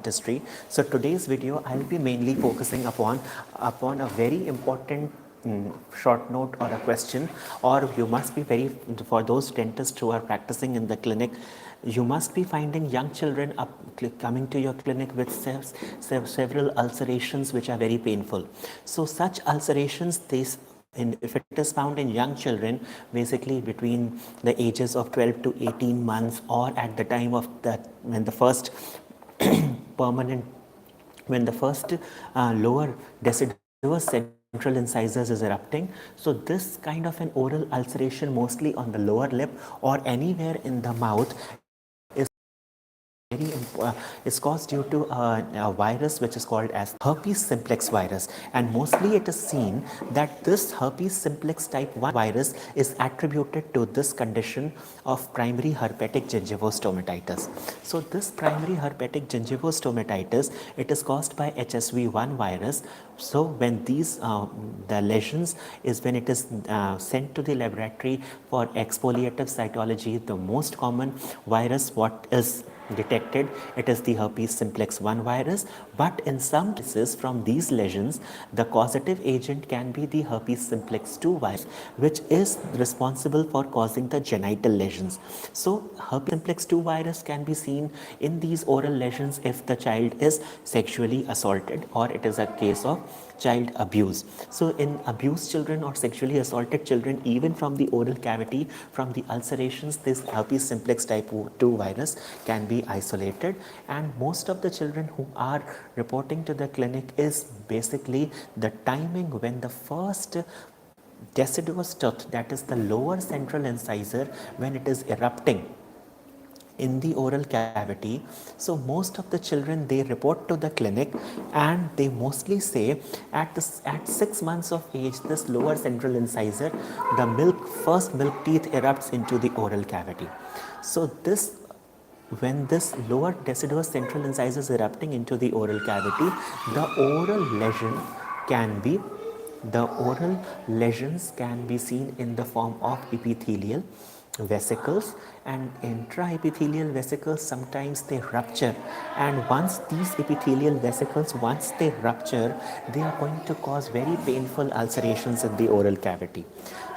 dentistry. So today's video I'll be mainly focusing upon a very important short note or a question, or you must be very, for those dentists who are practicing in the clinic, you must be finding young children coming to your clinic with several ulcerations which are very painful. So such ulcerations, if it is found in young children, basically between the ages of 12 to 18 months, or at the time of that when the first permanent when the first lower deciduous central incisors is erupting. So this kind of an oral ulceration, mostly on the lower lip or anywhere in the mouth, is caused due to a virus which is called as herpes simplex virus, and mostly it is seen that this herpes simplex type 1 virus is attributed to this condition of primary herpetic gingivostomatitis. So this primary herpetic gingivostomatitis, it is caused by HSV1 virus. So when these the lesions is when it is sent to the laboratory for exfoliative cytology, the most common virus what is detected, it is the herpes simplex 1 virus. But in some cases from these lesions, the causative agent can be the herpes simplex 2 virus, which is responsible for causing the genital lesions. So herpes simplex 2 virus can be seen in these oral lesions if the child is sexually assaulted or it is a case of child abuse. So in abused children or sexually assaulted children, even from the oral cavity, from the ulcerations, this herpes simplex type 2 virus can be isolated. And most of the children who are reporting to the clinic is basically the timing when the first deciduous tooth, that is the lower central incisor, when it is erupting in the oral cavity. So most of the children, they report to the clinic and they mostly say at 6 months of age, this lower central incisor, the first milk teeth erupts into the oral cavity. So when this lower deciduous central incisor is erupting into the oral cavity, the oral lesion can be the oral lesions can be seen in the form of epithelial vesicles, and intraepithelial vesicles, sometimes they rupture, and once these epithelial vesicles, once they rupture, they are going to cause very painful ulcerations in the oral cavity.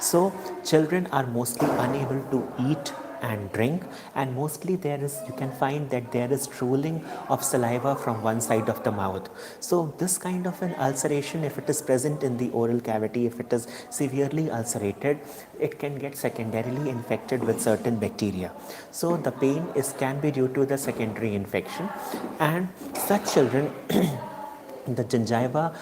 So children are mostly unable to eat and drink, and mostly you can find that there is drooling of saliva from one side of the mouth. So this kind of an ulceration, if it is present in the oral cavity, if it is severely ulcerated, it can get secondarily infected with certain bacteria. So the pain can be due to the secondary infection, and such children the gingiva,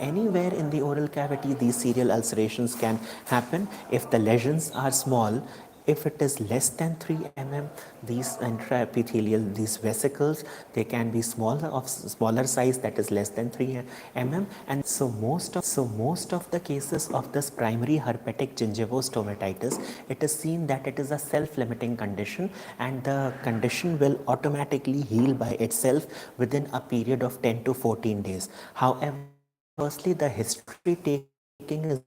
anywhere in the oral cavity, these serial ulcerations can happen if the lesions are small. If it is less than 3 mm, these intraepithelial, these vesicles, they can be smaller size, that is less than 3 mm. And so most of the cases of this primary herpetic gingivostomatitis, it is seen that it is a self-limiting condition, and the condition will automatically heal by itself within a period of 10 to 14 days. However, firstly, the history taking is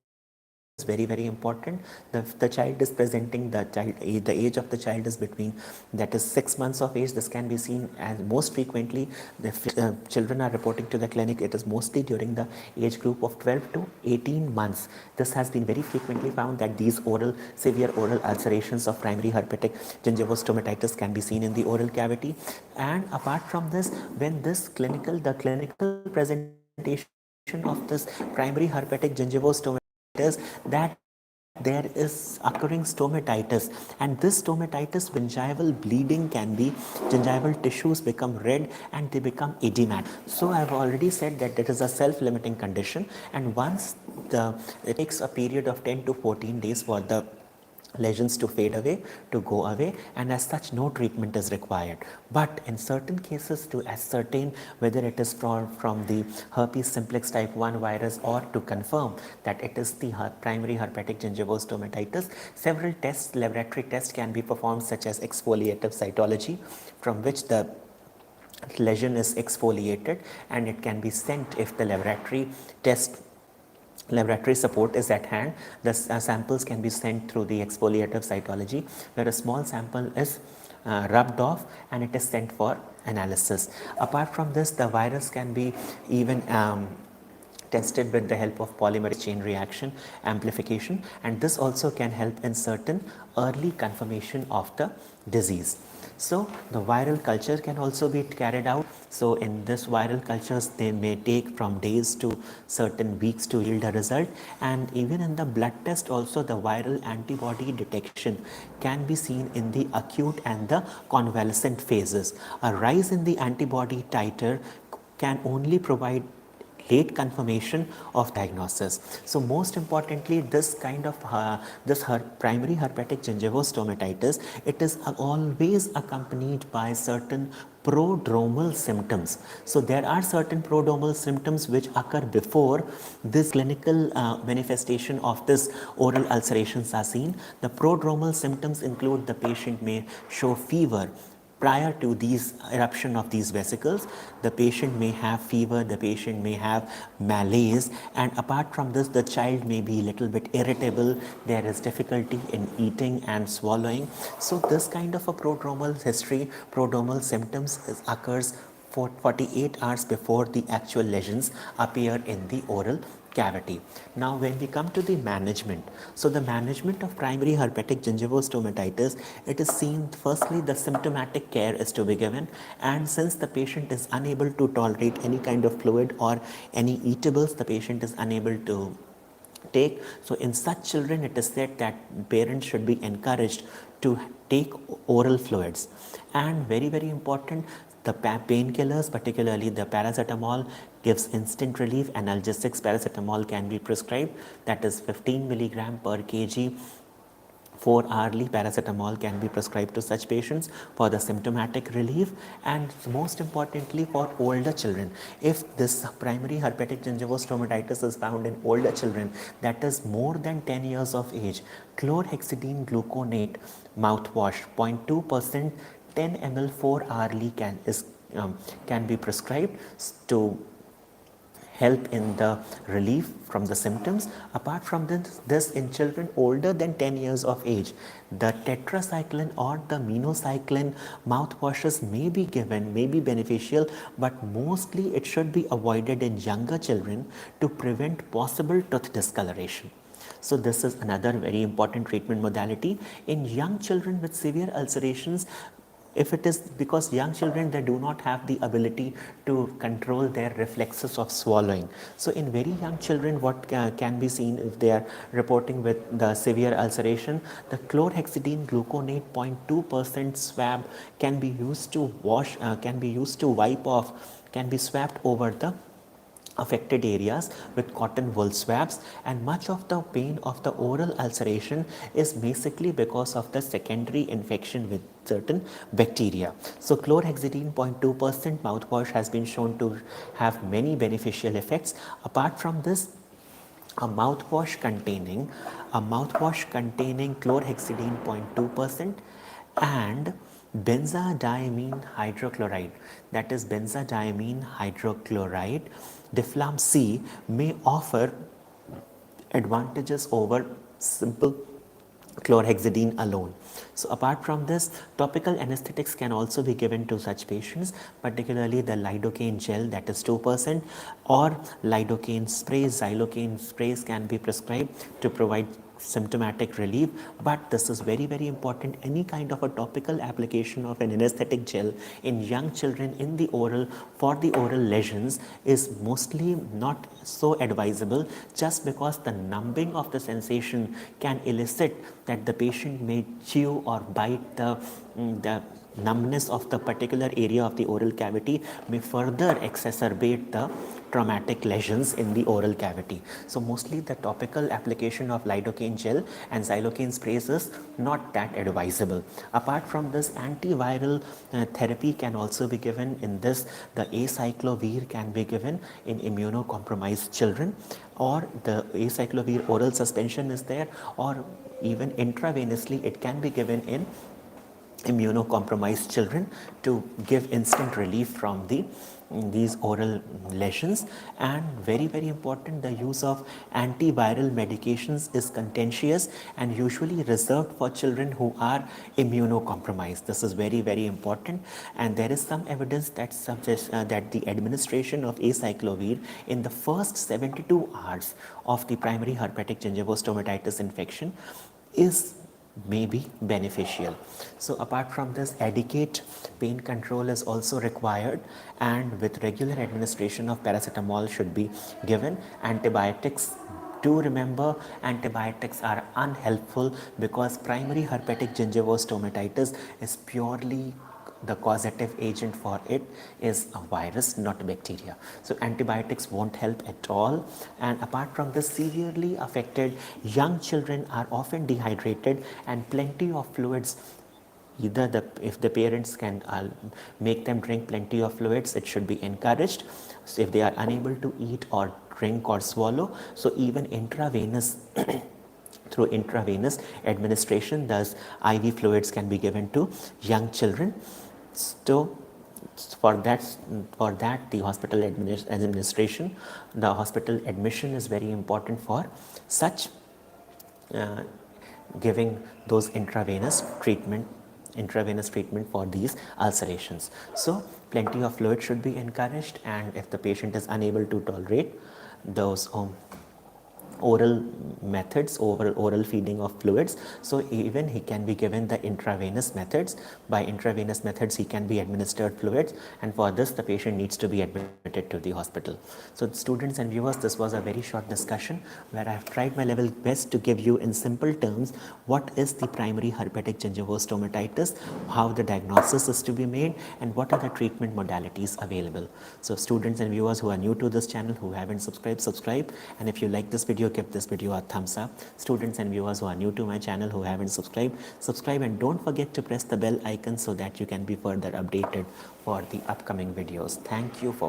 very important. The child is presenting, the age of the child is between, that is 6 months of age. This can be seen as most frequently, children are reporting to the clinic, it is mostly during the age group of 12 to 18 months. This has been very frequently found that these severe oral ulcerations of primary herpetic gingivostomatitis can be seen in the oral cavity. And apart from this, when the clinical presentation of this primary herpetic gingivostomatitis, that there is occurring stomatitis, and this stomatitis, gingival bleeding can be, gingival tissues become red and they become edematous. So I have already said that it is a self-limiting condition, and once it takes a period of 10 to 14 days for the lesions to fade away, to go away, and as such no treatment is required. But in certain cases, to ascertain whether it is from the herpes simplex type 1 virus, or to confirm that it is the primary herpetic gingivostomatitis, several laboratory tests can be performed, such as exfoliative cytology, from which the lesion is exfoliated and it can be sent, if the laboratory support is at hand, the samples can be sent through the exfoliative cytology, where a small sample is rubbed off and it is sent for analysis. Apart from this, the virus can be even tested with the help of polymerase chain reaction amplification, and this also can help in certain early confirmation of the disease. So the viral culture can also be carried out. So in this viral cultures, they may take from days to certain weeks to yield a result, and even in the blood test also the viral antibody detection can be seen in the acute and the convalescent phases. A rise in the antibody titer can only provide late confirmation of diagnosis. So most importantly, this kind of primary herpetic gingivostomatitis, it is always accompanied by certain prodromal symptoms. So there are certain prodromal symptoms which occur before this clinical manifestation of this oral ulcerations are seen. The prodromal symptoms include the patient may show fever. Prior to these eruption of these vesicles, the patient may have fever, the patient may have malaise, and apart from this, the child may be a little bit irritable, there is difficulty in eating and swallowing. So this kind of a prodromal history, prodromal symptoms occurs for 48 hours before the actual lesions appear in the oral cavity. Now when we come to the management, so the management of primary herpetic gingivostomatitis, it is seen firstly the symptomatic care is to be given, and since the patient is unable to tolerate any kind of fluid or any eatables, the patient is unable to take. So in such children, it is said that parents should be encouraged to take oral fluids. And very important, the painkillers, particularly the paracetamol, gives instant relief. Analgesics, paracetamol can be prescribed, that is 15 milligram per kg. 4-hourly paracetamol can be prescribed to such patients for the symptomatic relief. And most importantly, for older children, if this primary herpetic gingivostomatitis is found in older children, that is more than 10 years of age, chlorhexidine gluconate mouthwash 0.2% 10 ml 4-hourly can be prescribed to help in the relief from the symptoms. Apart from this, in children older than 10 years of age, the tetracycline or the minocycline mouthwashes may be given, may be beneficial, but mostly it should be avoided in younger children to prevent possible tooth discoloration. So this is another very important treatment modality in young children with severe ulcerations. If it is because young children, they do not have the ability to control their reflexes of swallowing. So in very young children, what can be seen if they are reporting with the severe ulceration, the chlorhexidine gluconate 0.2% swab can be used to wash, can be used to wipe off, can be swabbed over the affected areas with cotton wool swabs, and much of the pain of the oral ulceration is basically because of the secondary infection with certain bacteria. So chlorhexidine 0.2% mouthwash has been shown to have many beneficial effects. Apart from this, a mouthwash containing chlorhexidine 0.2% and benzadiamine hydrochloride, that is benzadiamine hydrochloride, Diflam C, may offer advantages over simple chlorhexidine alone. So apart from this, topical anesthetics can also be given to such patients, particularly the lidocaine gel, that is 2%, or lidocaine sprays, xylocaine sprays can be prescribed to provide symptomatic relief. But this is very important, any kind of a topical application of an anesthetic gel in young children in the oral for the oral lesions is mostly not so advisable, just because the numbing of the sensation can elicit that the patient may chew or bite the numbness of the particular area of the oral cavity may further exacerbate the traumatic lesions in the oral cavity. So mostly the topical application of lidocaine gel and xylocaine sprays is not that advisable. Apart from this, antiviral therapy can also be given in this. The acyclovir can be given in immunocompromised children, or the acyclovir oral suspension is there, or even intravenously it can be given in immunocompromised children to give instant relief from these oral lesions. And very important, the use of antiviral medications is contentious and usually reserved for children who are immunocompromised. This is very important, and there is some evidence that suggests that the administration of acyclovir in the first 72 hours of the primary herpetic gingivostomatitis infection is may be beneficial. So apart from this, adequate pain control is also required, and with regular administration of paracetamol should be given. Antibiotics, do remember, antibiotics are unhelpful because primary herpetic gingivostomatitis is purely, the causative agent for it is a virus, not a bacteria. So antibiotics won't help at all. And apart from this, severely affected young children are often dehydrated, and plenty of fluids, either if the parents can make them drink plenty of fluids, it should be encouraged. So if they are unable to eat or drink or swallow, so even intravenous through intravenous administration, thus IV fluids can be given to young children. So for that the hospital administration, the hospital admission is very important for such giving those intravenous treatment for these ulcerations. So plenty of fluid should be encouraged, and if the patient is unable to tolerate those oral methods, oral feeding of fluids, so even he can be given the intravenous methods. By intravenous methods he can be administered fluids, and for this the patient needs to be admitted to the hospital. So students and viewers, this was a very short discussion where I have tried my level best to give you in simple terms what is the primary herpetic gingivostomatitis, how the diagnosis is to be made, and what are the treatment modalities available. So students and viewers who are new to this channel, who haven't subscribed, subscribe, and if you like this video, give this video a thumbs up. Students and viewers who are new to my channel, who haven't subscribed, subscribe, and don't forget to press the bell icon so that you can be further updated for the upcoming videos. Thank you for